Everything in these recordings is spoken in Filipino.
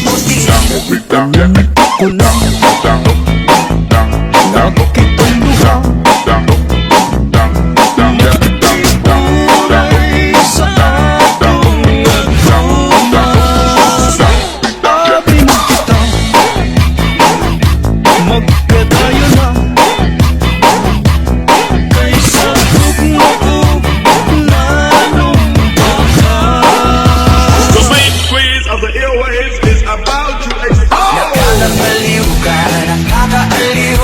puti-puti. Naminig ako lang nakitong duha. Ulay sa atong nagkauma. Sabi mo kita magkadayo na kaysa tugma ko lalong baka. The main squeeze of the airwaves is about to explode. Nakakabaliw ka, nakakaaliw,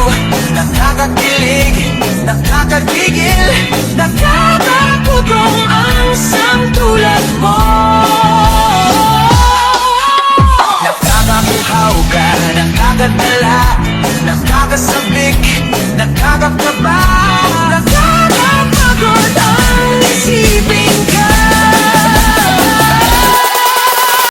nakakakilig, nakakagigil, nakakapugong ang samtulad mo. Nakakakuhaw ka, nakakadala, nakakasabik, nakakakaba.